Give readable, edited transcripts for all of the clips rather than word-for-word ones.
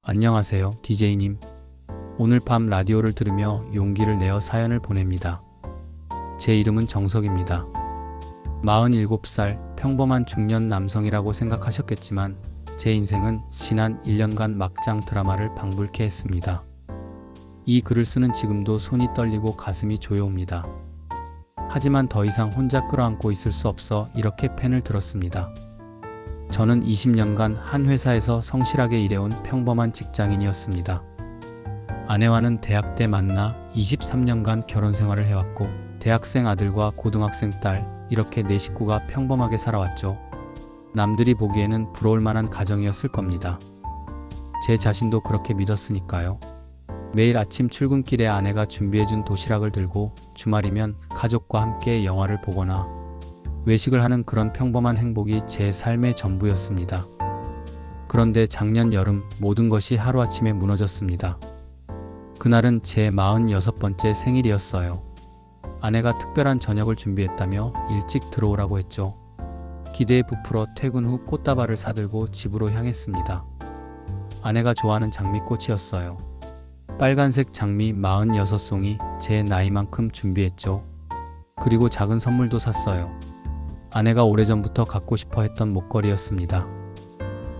안녕하세요, DJ님. 오늘 밤 라디오를 들으며 용기를 내어 사연을 보냅니다. 제 이름은 정석입니다. 47살 평범한 중년 남성이라고 생각하셨겠지만 제 인생은 지난 1년간 막장 드라마를 방불케 했습니다. 이 글을 쓰는 지금도 손이 떨리고 가슴이 조여옵니다. 하지만 더 이상 혼자 끌어안고 있을 수 없어 이렇게 펜을 들었습니다. 저는 20년간 한 회사에서 성실하게 일해온 평범한 직장인이었습니다. 아내와는 대학 때 만나 23년간 결혼 생활을 해왔고 대학생 아들과 고등학생 딸 이렇게 네 식구가 평범하게 살아왔죠. 남들이 보기에는 부러울 만한 가정이었을 겁니다. 제 자신도 그렇게 믿었으니까요. 매일 아침 출근길에 아내가 준비해준 도시락을 들고 주말이면 가족과 함께 영화를 보거나 외식을 하는 그런 평범한 행복이 제 삶의 전부였습니다. 그런데 작년 여름 모든 것이 하루아침에 무너졌습니다. 그날은 제 46번째 생일이었어요. 아내가 특별한 저녁을 준비했다며 일찍 들어오라고 했죠. 기대에 부풀어 퇴근 후 꽃다발을 사들고 집으로 향했습니다. 아내가 좋아하는 장미꽃이었어요. 빨간색 장미 46송이 제 나이만큼 준비했죠. 그리고 작은 선물도 샀어요. 아내가 오래전부터 갖고 싶어 했던 목걸이였습니다.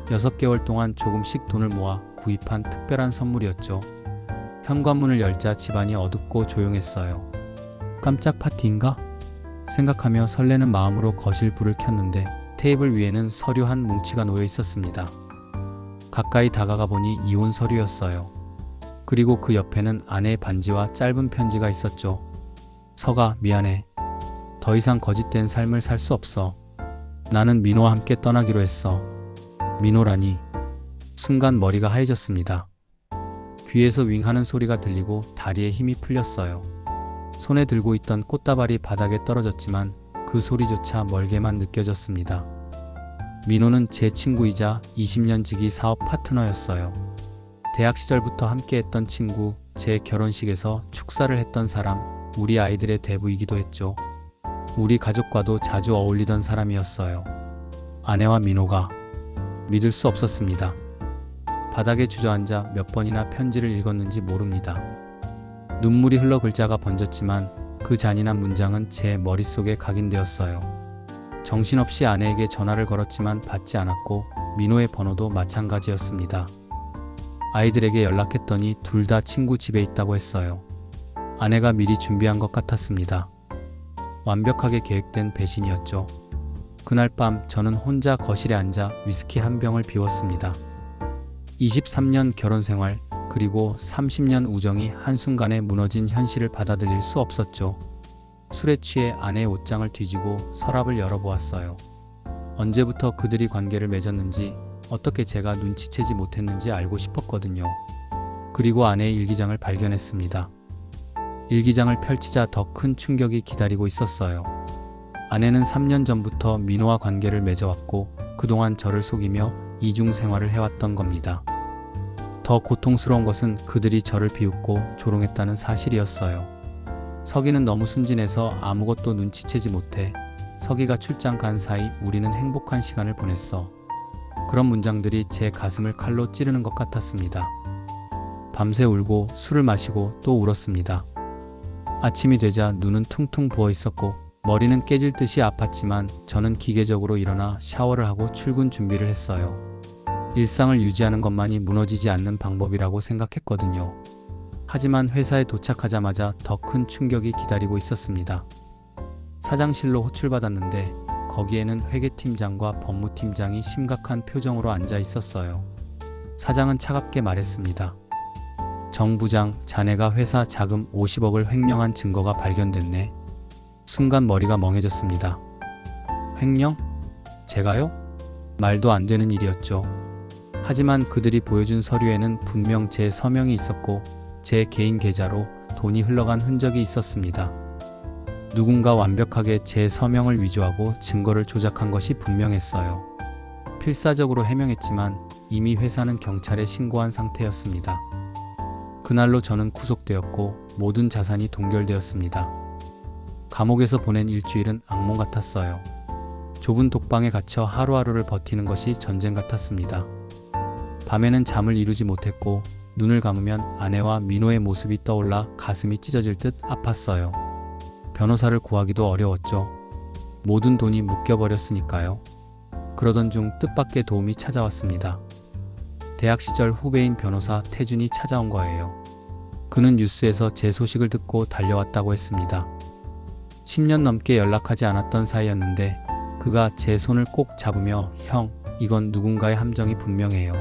6개월 동안 조금씩 돈을 모아 구입한 특별한 선물이었죠. 현관문을 열자 집안이 어둡고 조용했어요. 깜짝 파티인가? 생각하며 설레는 마음으로 거실 불을 켰는데 테이블 위에는 서류 한 뭉치가 놓여 있었습니다. 가까이 다가가 보니 이혼 서류였어요. 그리고 그 옆에는 아내의 반지와 짧은 편지가 있었죠. 서가, 미안해. 더 이상 거짓된 삶을 살 수 없어. 나는 민호와 함께 떠나기로 했어. 민호라니. 순간 머리가 하얘졌습니다. 귀에서 윙하는 소리가 들리고 다리에 힘이 풀렸어요. 손에 들고 있던 꽃다발이 바닥에 떨어졌지만 그 소리조차 멀게만 느껴졌습니다. 민호는 제 친구이자 20년 지기 사업 파트너였어요. 대학 시절부터 함께했던 친구, 제 결혼식에서 축사를 했던 사람, 우리 아이들의 대부이기도 했죠. 우리 가족과도 자주 어울리던 사람이었어요. 아내와 민호가 믿을 수 없었습니다. 바닥에 주저앉아 몇 번이나 편지를 읽었는지 모릅니다. 눈물이 흘러 글자가 번졌지만 그 잔인한 문장은 제 머릿속에 각인되었어요. 정신없이 아내에게 전화를 걸었지만 받지 않았고 민호의 번호도 마찬가지였습니다. 아이들에게 연락했더니 둘 다 친구 집에 있다고 했어요. 아내가 미리 준비한 것 같았습니다. 완벽하게 계획된 배신이었죠. 그날 밤 저는 혼자 거실에 앉아 위스키 한 병을 비웠습니다. 23년 결혼 생활 그리고 30년 우정이 한순간에 무너진 현실을 받아들일 수 없었죠. 술에 취해 아내의 옷장을 뒤지고 서랍을 열어보았어요. 언제부터 그들이 관계를 맺었는지 어떻게 제가 눈치채지 못했는지 알고 싶었거든요. 그리고 아내의 일기장을 발견했습니다. 일기장을 펼치자 더 큰 충격이 기다리고 있었어요. 아내는 3년 전부터 민호와 관계를 맺어왔고 그동안 저를 속이며 이중 생활을 해왔던 겁니다. 더 고통스러운 것은 그들이 저를 비웃고 조롱했다는 사실이었어요. 서기는 너무 순진해서 아무것도 눈치채지 못해. 서기가 출장 간 사이 우리는 행복한 시간을 보냈어. 그런 문장들이 제 가슴을 칼로 찌르는 것 같았습니다. 밤새 울고 술을 마시고 또 울었습니다. 아침이 되자 눈은 퉁퉁 부어 있었고 머리는 깨질 듯이 아팠지만 저는 기계적으로 일어나 샤워를 하고 출근 준비를 했어요. 일상을 유지하는 것만이 무너지지 않는 방법이라고 생각했거든요. 하지만 회사에 도착하자마자 더 큰 충격이 기다리고 있었습니다. 사장실로 호출받았는데 거기에는 회계팀장과 법무팀장이 심각한 표정으로 앉아 있었어요. 사장은 차갑게 말했습니다. 정 부장, 자네가 회사 자금 50억을 횡령한 증거가 발견됐네. 순간 머리가 멍해졌습니다. 횡령? 제가요? 말도 안 되는 일이었죠. 하지만 그들이 보여준 서류에는 분명 제 서명이 있었고 제 개인 계좌로 돈이 흘러간 흔적이 있었습니다. 누군가 완벽하게 제 서명을 위조하고 증거를 조작한 것이 분명했어요. 필사적으로 해명했지만 이미 회사는 경찰에 신고한 상태였습니다. 그날로 저는 구속되었고 모든 자산이 동결되었습니다. 감옥에서 보낸 일주일은 악몽 같았어요. 좁은 독방에 갇혀 하루하루를 버티는 것이 전쟁 같았습니다. 밤에는 잠을 이루지 못했고 눈을 감으면 아내와 민호의 모습이 떠올라 가슴이 찢어질 듯 아팠어요. 변호사를 구하기도 어려웠죠. 모든 돈이 묶여버렸으니까요. 그러던 중 뜻밖의 도움이 찾아왔습니다. 대학 시절 후배인 변호사 태준이 찾아온 거예요. 그는 뉴스에서 제 소식을 듣고 달려왔다고 했습니다. 10년 넘게 연락하지 않았던 사이였는데 그가 제 손을 꼭 잡으며 "형, 이건 누군가의 함정이 분명해요.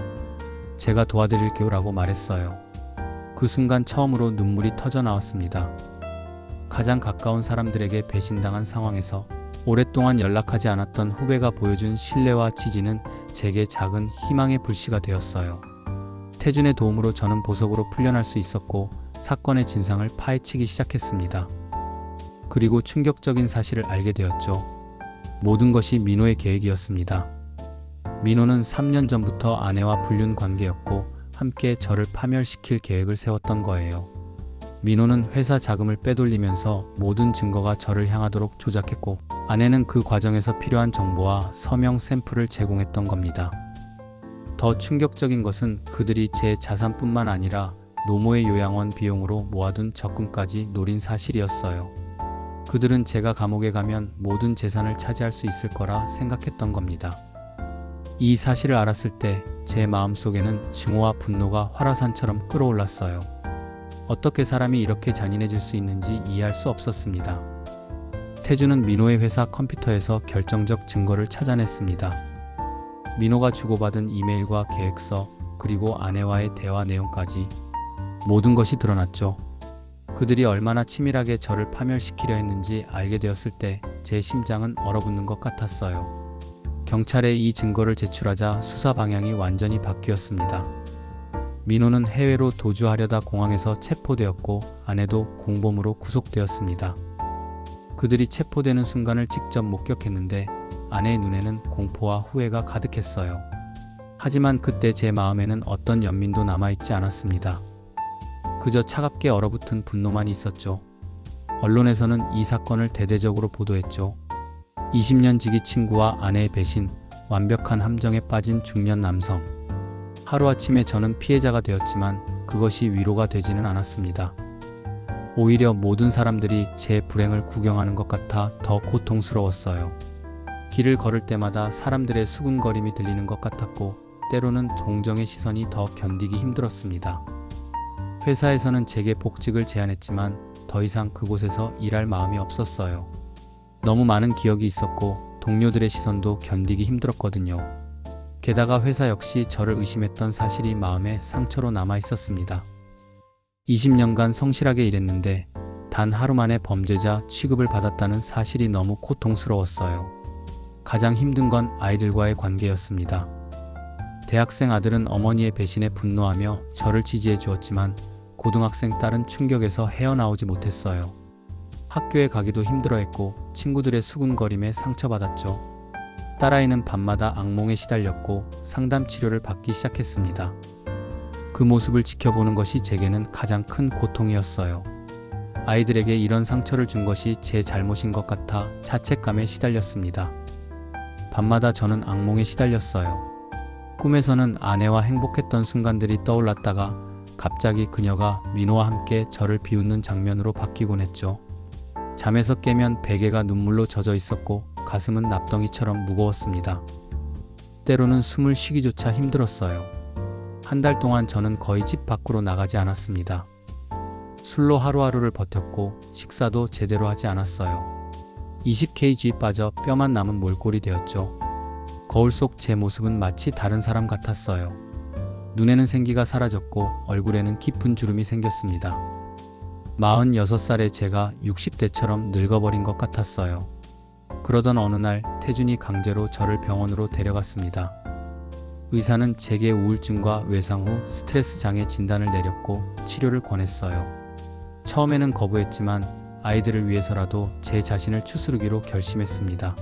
제가 도와드릴게요 라고 말했어요. 그 순간 처음으로 눈물이 터져 나왔습니다. 가장 가까운 사람들에게 배신당한 상황에서 오랫동안 연락하지 않았던 후배가 보여준 신뢰와 지지는 제게 작은 희망의 불씨가 되었어요. 태준의 도움으로 저는 보석으로 풀려날 수 있었고 사건의 진상을 파헤치기 시작했습니다. 그리고 충격적인 사실을 알게 되었죠. 모든 것이 민호의 계획이었습니다. 민호는 3년 전부터 아내와 불륜 관계였고 함께 저를 파멸시킬 계획을 세웠던 거예요. 민호는 회사 자금을 빼돌리면서 모든 증거가 저를 향하도록 조작했고 아내는 그 과정에서 필요한 정보와 서명 샘플을 제공했던 겁니다. 더 충격적인 것은 그들이 제 자산뿐만 아니라 노모의 요양원 비용으로 모아둔 적금까지 노린 사실이었어요. 그들은 제가 감옥에 가면 모든 재산을 차지할 수 있을 거라 생각했던 겁니다. 이 사실을 알았을 때 제 마음속에는 증오와 분노가 활화산처럼 끓어올랐어요. 어떻게 사람이 이렇게 잔인해질 수 있는지 이해할 수 없었습니다. 태준은 민호의 회사 컴퓨터에서 결정적 증거를 찾아냈습니다. 민호가 주고받은 이메일과 계획서, 그리고 아내와의 대화 내용까지 모든 것이 드러났죠. 그들이 얼마나 치밀하게 저를 파멸시키려 했는지 알게 되었을 때 제 심장은 얼어붙는 것 같았어요. 경찰에 이 증거를 제출하자 수사 방향이 완전히 바뀌었습니다. 민호는 해외로 도주하려다 공항에서 체포되었고 아내도 공범으로 구속되었습니다. 그들이 체포되는 순간을 직접 목격했는데 아내의 눈에는 공포와 후회가 가득했어요. 하지만 그때 제 마음에는 어떤 연민도 남아있지 않았습니다. 그저 차갑게 얼어붙은 분노만 있었죠. 언론에서는 이 사건을 대대적으로 보도했죠. 20년 지기 친구와 아내의 배신, 완벽한 함정에 빠진 중년 남성. 하루아침에 저는 피해자가 되었지만 그것이 위로가 되지는 않았습니다. 오히려 모든 사람들이 제 불행을 구경하는 것 같아 더 고통스러웠어요. 길을 걸을 때마다 사람들의 수군거림이 들리는 것 같았고 때로는 동정의 시선이 더 견디기 힘들었습니다. 회사에서는 제게 복직을 제안했지만 더 이상 그곳에서 일할 마음이 없었어요. 너무 많은 기억이 있었고 동료들의 시선도 견디기 힘들었거든요. 게다가 회사 역시 저를 의심했던 사실이 마음에 상처로 남아 있었습니다. 20년간 성실하게 일했는데 단 하루 만에 범죄자 취급을 받았다는 사실이 너무 고통스러웠어요. 가장 힘든 건 아이들과의 관계였습니다. 대학생 아들은 어머니의 배신에 분노하며 저를 지지해 주었지만 고등학생 딸은 충격에서 헤어나오지 못했어요. 학교에 가기도 힘들어했고 친구들의 수군거림에 상처받았죠. 딸아이는 밤마다 악몽에 시달렸고 상담 치료를 받기 시작했습니다. 그 모습을 지켜보는 것이 제게는 가장 큰 고통이었어요. 아이들에게 이런 상처를 준 것이 제 잘못인 것 같아 자책감에 시달렸습니다. 밤마다 저는 악몽에 시달렸어요. 꿈에서는 아내와 행복했던 순간들이 떠올랐다가 갑자기 그녀가 민호와 함께 저를 비웃는 장면으로 바뀌곤 했죠. 잠에서 깨면 베개가 눈물로 젖어 있었고 가슴은 납덩이처럼 무거웠습니다. 때로는 숨을 쉬기조차 힘들었어요. 한 달 동안 저는 거의 집 밖으로 나가지 않았습니다. 술로 하루하루를 버텼고 식사도 제대로 하지 않았어요. 20kg 빠져 뼈만 남은 몰골이 되었죠. 거울 속 제 모습은 마치 다른 사람 같았어요. 눈에는 생기가 사라졌고 얼굴에는 깊은 주름이 생겼습니다. 46살의 제가 60대처럼 늙어버린 것 같았어요. 그러던 어느 날 태준이 강제로 저를 병원으로 데려갔습니다. 의사는 제게 우울증과 외상 후 스트레스 장애 진단을 내렸고 치료를 권했어요. 처음에는 거부했지만 아이들을 위해서라도 제 자신을 추스르기로 결심했습니다.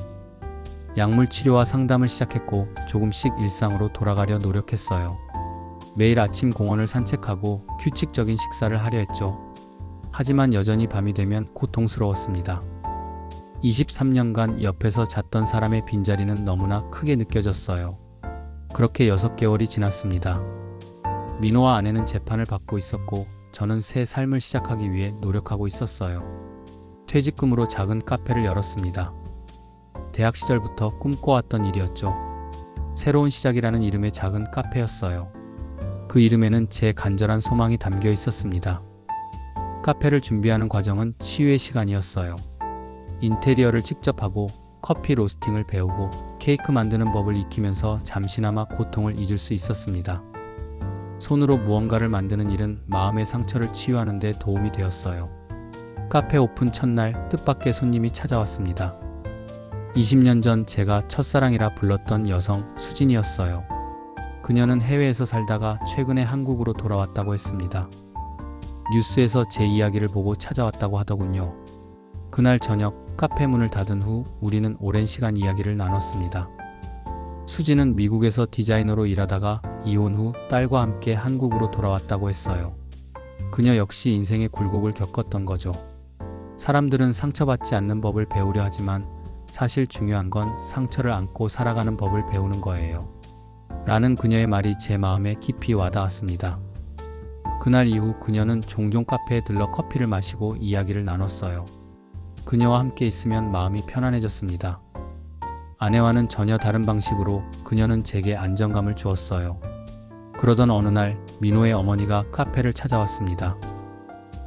약물 치료와 상담을 시작했고 조금씩 일상으로 돌아가려 노력했어요. 매일 아침 공원을 산책하고 규칙적인 식사를 하려 했죠. 하지만 여전히 밤이 되면 고통스러웠습니다. 23년간 옆에서 잤던 사람의 빈자리는 너무나 크게 느껴졌어요. 그렇게 6개월이 지났습니다. 민호와 아내는 재판을 받고 있었고 저는 새 삶을 시작하기 위해 노력하고 있었어요. 퇴직금으로 작은 카페를 열었습니다. 대학 시절부터 꿈꿔왔던 일이었죠. 새로운 시작이라는 이름의 작은 카페였어요. 그 이름에는 제 간절한 소망이 담겨 있었습니다. 카페를 준비하는 과정은 치유의 시간이었어요. 인테리어를 직접 하고 커피 로스팅을 배우고 케이크 만드는 법을 익히면서 잠시나마 고통을 잊을 수 있었습니다. 손으로 무언가를 만드는 일은 마음의 상처를 치유하는 데 도움이 되었어요. 카페 오픈 첫날 뜻밖의 손님이 찾아왔습니다. 20년 전 제가 첫사랑이라 불렀던 여성 수진이었어요. 그녀는 해외에서 살다가 최근에 한국으로 돌아왔다고 했습니다. 뉴스에서 제 이야기를 보고 찾아왔다고 하더군요. 그날 저녁 카페 문을 닫은 후 우리는 오랜 시간 이야기를 나눴습니다. 수진은 미국에서 디자이너로 일하다가 이혼 후 딸과 함께 한국으로 돌아왔다고 했어요. 그녀 역시 인생의 굴곡을 겪었던 거죠. 사람들은 상처받지 않는 법을 배우려 하지만 사실 중요한 건 상처를 안고 살아가는 법을 배우는 거예요. 라는 그녀의 말이 제 마음에 깊이 와닿았습니다. 그날 이후 그녀는 종종 카페에 들러 커피를 마시고 이야기를 나눴어요. 그녀와 함께 있으면 마음이 편안해졌습니다. 아내와는 전혀 다른 방식으로 그녀는 제게 안정감을 주었어요. 그러던 어느 날 민호의 어머니가 카페를 찾아왔습니다.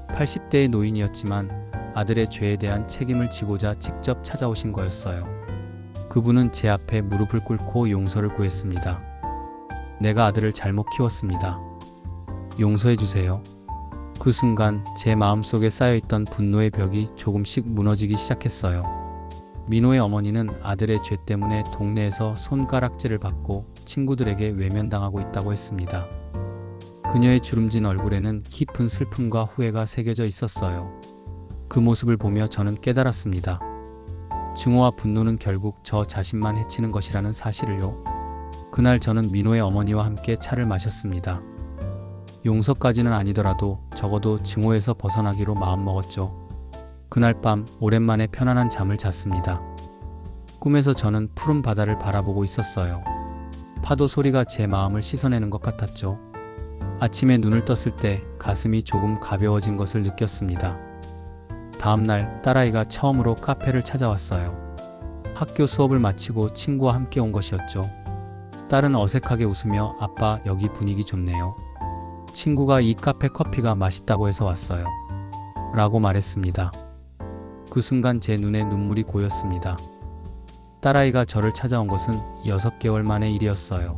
80대의 노인이었지만 아들의 죄에 대한 책임을 지고자 직접 찾아오신 거였어요. 그분은 제 앞에 무릎을 꿇고 용서를 구했습니다. 내가 아들을 잘못 키웠습니다. 용서해 주세요. 그 순간 제 마음속에 쌓여있던 분노의 벽이 조금씩 무너지기 시작했어요. 민호의 어머니는 아들의 죄 때문에 동네에서 손가락질을 받고 친구들에게 외면당하고 있다고 했습니다. 그녀의 주름진 얼굴에는 깊은 슬픔과 후회가 새겨져 있었어요. 그 모습을 보며 저는 깨달았습니다. 증오와 분노는 결국 저 자신만 해치는 것이라는 사실을요. 그날 저는 민호의 어머니와 함께 차를 마셨습니다. 용서까지는 아니더라도 적어도 증오에서 벗어나기로 마음먹었죠. 그날 밤 오랜만에 편안한 잠을 잤습니다. 꿈에서 저는 푸른 바다를 바라보고 있었어요. 파도 소리가 제 마음을 씻어내는 것 같았죠. 아침에 눈을 떴을 때 가슴이 조금 가벼워진 것을 느꼈습니다. 다음날 딸아이가 처음으로 카페를 찾아왔어요. 학교 수업을 마치고 친구와 함께 온 것이었죠. 딸은 어색하게 웃으며 아빠 여기 분위기 좋네요. 친구가 이 카페 커피가 맛있다고 해서 왔어요. 라고 말했습니다. 그 순간 제 눈에 눈물이 고였습니다. 딸아이가 저를 찾아온 것은 6개월 만의 일이었어요.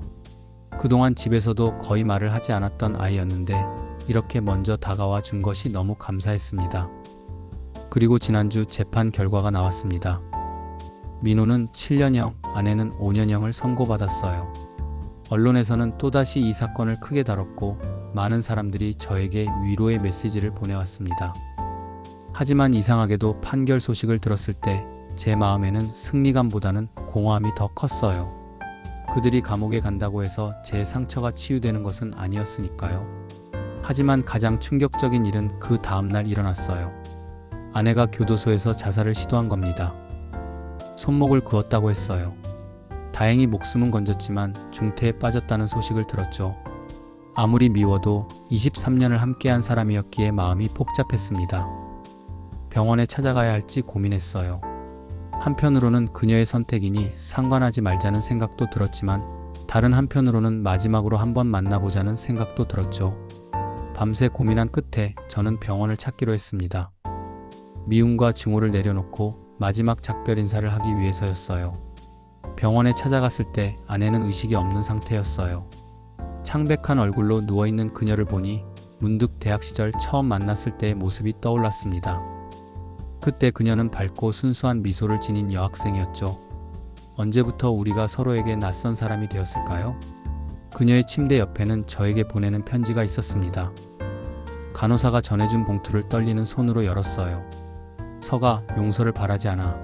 그동안 집에서도 거의 말을 하지 않았던 아이였는데 이렇게 먼저 다가와 준 것이 너무 감사했습니다. 그리고 지난주 재판 결과가 나왔습니다. 민호는 7년형, 아내는 5년형을 선고받았어요. 언론에서는 또다시 이 사건을 크게 다뤘고 많은 사람들이 저에게 위로의 메시지를 보내왔습니다. 하지만 이상하게도 판결 소식을 들었을 때 제 마음에는 승리감보다는 공허함이 더 컸어요. 그들이 감옥에 간다고 해서 제 상처가 치유되는 것은 아니었으니까요. 하지만 가장 충격적인 일은 그 다음날 일어났어요. 아내가 교도소에서 자살을 시도한 겁니다. 손목을 그었다고 했어요. 다행히 목숨은 건졌지만 중태에 빠졌다는 소식을 들었죠. 아무리 미워도 23년을 함께한 사람이었기에 마음이 복잡했습니다. 병원에 찾아가야 할지 고민했어요. 한편으로는 그녀의 선택이니 상관하지 말자는 생각도 들었지만 다른 한편으로는 마지막으로 한번 만나보자는 생각도 들었죠. 밤새 고민한 끝에 저는 병원을 찾기로 했습니다. 미움과 증오를 내려놓고 마지막 작별 인사를 하기 위해서였어요. 병원에 찾아갔을 때 아내는 의식이 없는 상태였어요. 창백한 얼굴로 누워있는 그녀를 보니 문득 대학 시절 처음 만났을 때의 모습이 떠올랐습니다. 그때 그녀는 밝고 순수한 미소를 지닌 여학생이었죠. 언제부터 우리가 서로에게 낯선 사람이 되었을까요? 그녀의 침대 옆에는 저에게 보내는 편지가 있었습니다. 간호사가 전해준 봉투를 떨리는 손으로 열었어요. 서가, 용서를 바라지 않아.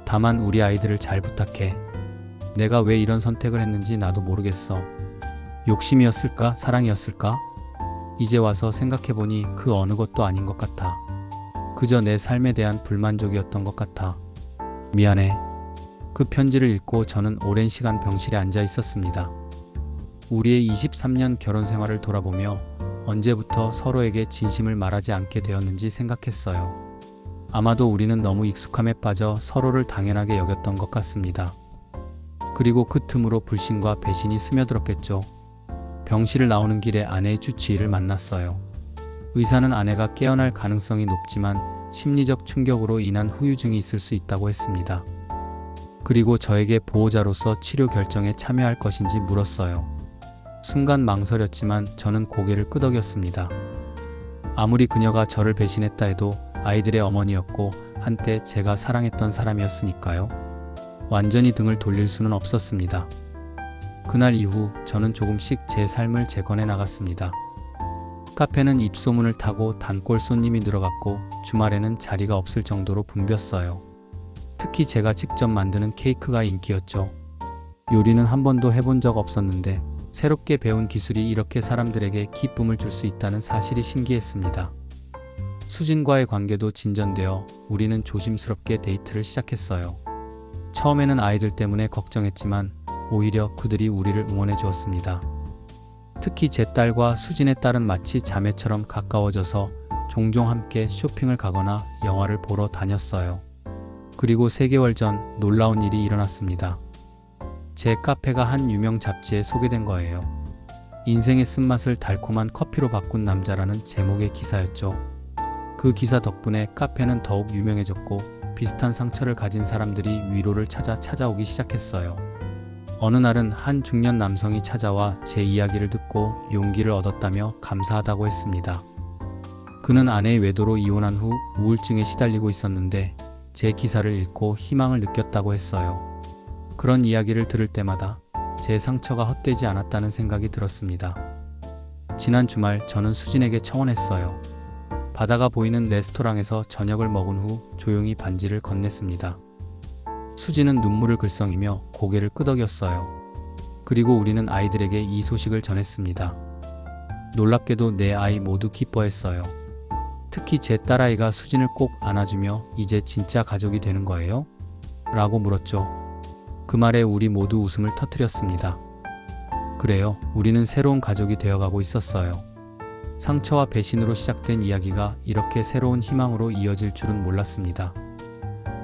다만 우리 아이들을 잘 부탁해. 내가 왜 이런 선택을 했는지 나도 모르겠어. 욕심이었을까? 사랑이었을까? 이제 와서 생각해보니 그 어느 것도 아닌 것 같아. 그저 내 삶에 대한 불만족이었던 것 같아. 미안해. 그 편지를 읽고 저는 오랜 시간 병실에 앉아 있었습니다. 우리의 23년 결혼 생활을 돌아보며 언제부터 서로에게 진심을 말하지 않게 되었는지 생각했어요. 아마도 우리는 너무 익숙함에 빠져 서로를 당연하게 여겼던 것 같습니다. 그리고 그 틈으로 불신과 배신이 스며들었겠죠. 병실을 나오는 길에 아내의 주치의를 만났어요. 의사는 아내가 깨어날 가능성이 높지만 심리적 충격으로 인한 후유증이 있을 수 있다고 했습니다. 그리고 저에게 보호자로서 치료 결정에 참여할 것인지 물었어요. 순간 망설였지만 저는 고개를 끄덕였습니다. 아무리 그녀가 저를 배신했다 해도 아이들의 어머니였고 한때 제가 사랑했던 사람이었으니까요. 완전히 등을 돌릴 수는 없었습니다. 그날 이후 저는 조금씩 제 삶을 재건해 나갔습니다. 카페는 입소문을 타고 단골 손님이 늘어갔고 주말에는 자리가 없을 정도로 붐볐어요. 특히 제가 직접 만드는 케이크가 인기였죠. 요리는 한 번도 해본 적 없었는데 새롭게 배운 기술이 이렇게 사람들에게 기쁨을 줄 수 있다는 사실이 신기했습니다. 수진과의 관계도 진전되어 우리는 조심스럽게 데이트를 시작했어요. 처음에는 아이들 때문에 걱정했지만 오히려 그들이 우리를 응원해 주었습니다. 특히 제 딸과 수진의 딸은 마치 자매처럼 가까워져서 종종 함께 쇼핑을 가거나 영화를 보러 다녔어요. 그리고 3개월 전 놀라운 일이 일어났습니다. 제 카페가 한 유명 잡지에 소개된 거예요. 인생의 쓴맛을 달콤한 커피로 바꾼 남자라는 제목의 기사였죠. 그 기사 덕분에 카페는 더욱 유명해졌고 비슷한 상처를 가진 사람들이 위로를 찾아오기 시작했어요. 어느 날은 한 중년 남성이 찾아와 제 이야기를 듣고 용기를 얻었다며 감사하다고 했습니다. 그는 아내의 외도로 이혼한 후 우울증에 시달리고 있었는데 제 기사를 읽고 희망을 느꼈다고 했어요. 그런 이야기를 들을 때마다 제 상처가 헛되지 않았다는 생각이 들었습니다. 지난 주말 저는 수진에게 청혼했어요. 바다가 보이는 레스토랑에서 저녁을 먹은 후 조용히 반지를 건넸습니다. 수진은 눈물을 글썽이며 고개를 끄덕였어요. 그리고 우리는 아이들에게 이 소식을 전했습니다. 놀랍게도 네 아이 모두 기뻐했어요. 특히 제 딸아이가 수진을 꼭 안아주며 이제 진짜 가족이 되는 거예요? 라고 물었죠. 그 말에 우리 모두 웃음을 터뜨렸습니다. 그래요, 우리는 새로운 가족이 되어가고 있었어요. 상처와 배신으로 시작된 이야기가 이렇게 새로운 희망으로 이어질 줄은 몰랐습니다.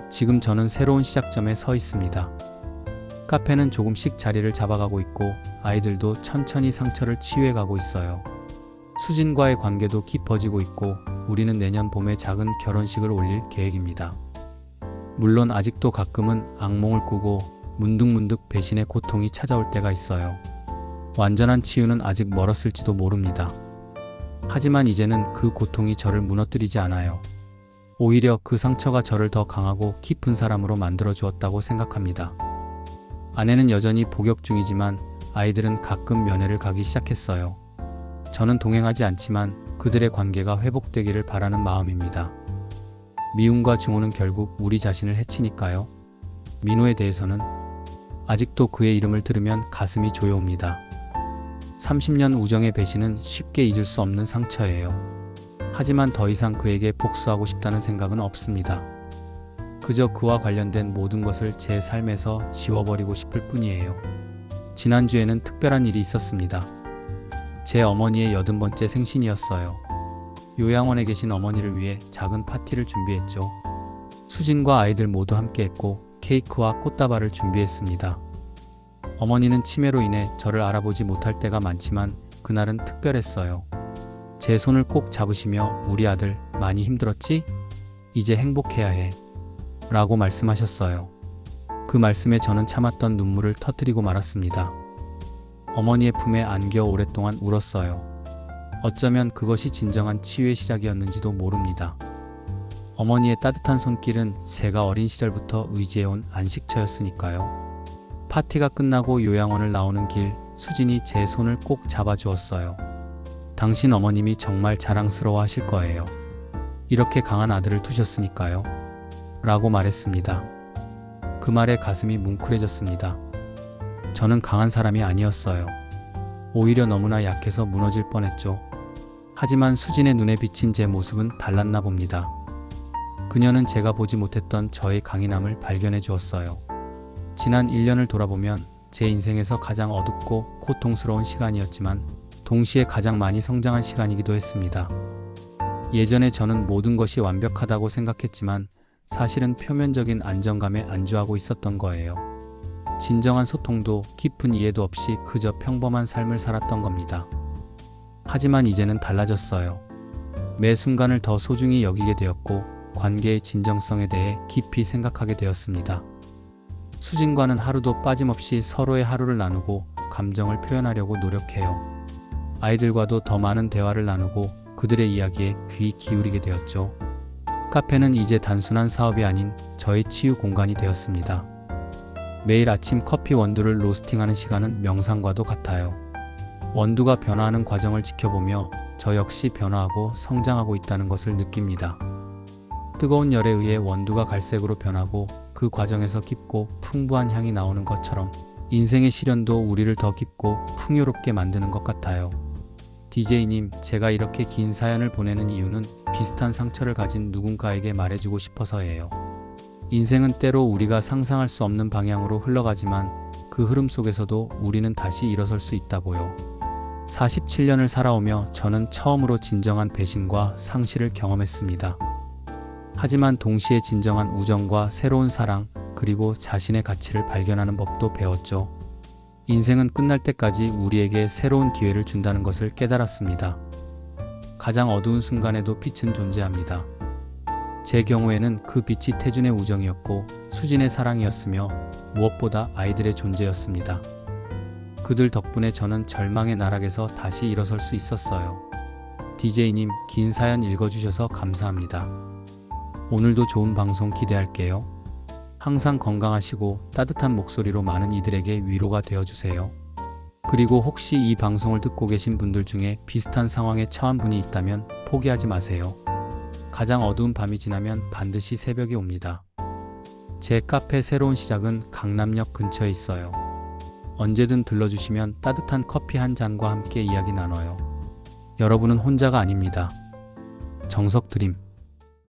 지금 저는 새로운 시작점에 서 있습니다. 카페는 조금씩 자리를 잡아가고 있고 아이들도 천천히 상처를 치유해가고 있어요. 수진과의 관계도 깊어지고 있고 우리는 내년 봄에 작은 결혼식을 올릴 계획입니다. 물론 아직도 가끔은 악몽을 꾸고 문득문득 배신의 고통이 찾아올 때가 있어요. 완전한 치유는 아직 멀었을지도 모릅니다. 하지만 이제는 그 고통이 저를 무너뜨리지 않아요. 오히려 그 상처가 저를 더 강하고 깊은 사람으로 만들어 주었다고 생각합니다. 아내는 여전히 복역 중이지만 아이들은 가끔 면회를 가기 시작했어요. 저는 동행하지 않지만 그들의 관계가 회복되기를 바라는 마음입니다. 미움과 증오는 결국 우리 자신을 해치니까요. 민호에 대해서는 아직도 그의 이름을 들으면 가슴이 조여옵니다. 30년 우정의 배신은 쉽게 잊을 수 없는 상처예요. 하지만 더 이상 그에게 복수하고 싶다는 생각은 없습니다. 그저 그와 관련된 모든 것을 제 삶에서 지워버리고 싶을 뿐이에요. 지난주에는 특별한 일이 있었습니다. 제 어머니의 80번째 생신이었어요. 요양원에 계신 어머니를 위해 작은 파티를 준비했죠. 수진과 아이들 모두 함께했고 케이크와 꽃다발을 준비했습니다. 어머니는 치매로 인해 저를 알아보지 못할 때가 많지만 그날은 특별했어요. 제 손을 꼭 잡으시며 우리 아들 많이 힘들었지? 이제 행복해야 해. 라고 말씀하셨어요. 그 말씀에 저는 참았던 눈물을 터뜨리고 말았습니다. 어머니의 품에 안겨 오랫동안 울었어요. 어쩌면 그것이 진정한 치유의 시작이었는지도 모릅니다. 어머니의 따뜻한 손길은 제가 어린 시절부터 의지해온 안식처였으니까요. 파티가 끝나고 요양원을 나오는 길 수진이 제 손을 꼭 잡아주었어요. 당신 어머님이 정말 자랑스러워 하실 거예요. 이렇게 강한 아들을 두셨으니까요. 라고 말했습니다. 그 말에 가슴이 뭉클해졌습니다. 저는 강한 사람이 아니었어요. 오히려 너무나 약해서 무너질 뻔했죠. 하지만 수진의 눈에 비친 제 모습은 달랐나 봅니다. 그녀는 제가 보지 못했던 저의 강인함을 발견해 주었어요. 지난 1년을 돌아보면 제 인생에서 가장 어둡고 고통스러운 시간이었지만 동시에 가장 많이 성장한 시간이기도 했습니다. 예전에 저는 모든 것이 완벽하다고 생각했지만 사실은 표면적인 안정감에 안주하고 있었던 거예요. 진정한 소통도 깊은 이해도 없이 그저 평범한 삶을 살았던 겁니다. 하지만 이제는 달라졌어요. 매 순간을 더 소중히 여기게 되었고 관계의 진정성에 대해 깊이 생각하게 되었습니다. 수진과는 하루도 빠짐없이 서로의 하루를 나누고 감정을 표현하려고 노력해요. 아이들과도 더 많은 대화를 나누고 그들의 이야기에 귀 기울이게 되었죠. 카페는 이제 단순한 사업이 아닌 저의 치유 공간이 되었습니다. 매일 아침 커피 원두를 로스팅하는 시간은 명상과도 같아요. 원두가 변화하는 과정을 지켜보며 저 역시 변화하고 성장하고 있다는 것을 느낍니다. 뜨거운 열에 의해 원두가 갈색으로 변하고 그 과정에서 깊고 풍부한 향이 나오는 것처럼 인생의 시련도 우리를 더 깊고 풍요롭게 만드는 것 같아요. DJ님, 제가 이렇게 긴 사연을 보내는 이유는 비슷한 상처를 가진 누군가에게 말해주고 싶어서예요. 인생은 때로 우리가 상상할 수 없는 방향으로 흘러가지만 그 흐름 속에서도 우리는 다시 일어설 수 있다고요. 47년을 살아오며 저는 처음으로 진정한 배신과 상실을 경험했습니다. 하지만 동시에 진정한 우정과 새로운 사랑, 그리고 자신의 가치를 발견하는 법도 배웠죠. 인생은 끝날 때까지 우리에게 새로운 기회를 준다는 것을 깨달았습니다. 가장 어두운 순간에도 빛은 존재합니다. 제 경우에는 그 빛이 태준의 우정이었고 수진의 사랑이었으며 무엇보다 아이들의 존재였습니다. 그들 덕분에 저는 절망의 나락에서 다시 일어설 수 있었어요. DJ님, 긴 사연 읽어주셔서 감사합니다. 오늘도 좋은 방송 기대할게요. 항상 건강하시고 따뜻한 목소리로 많은 이들에게 위로가 되어주세요. 그리고 혹시 이 방송을 듣고 계신 분들 중에 비슷한 상황에 처한 분이 있다면 포기하지 마세요. 가장 어두운 밤이 지나면 반드시 새벽이 옵니다. 제 카페 새로운 시작은 강남역 근처에 있어요. 언제든 들러주시면 따뜻한 커피 한 잔과 함께 이야기 나눠요. 여러분은 혼자가 아닙니다. 정석드림.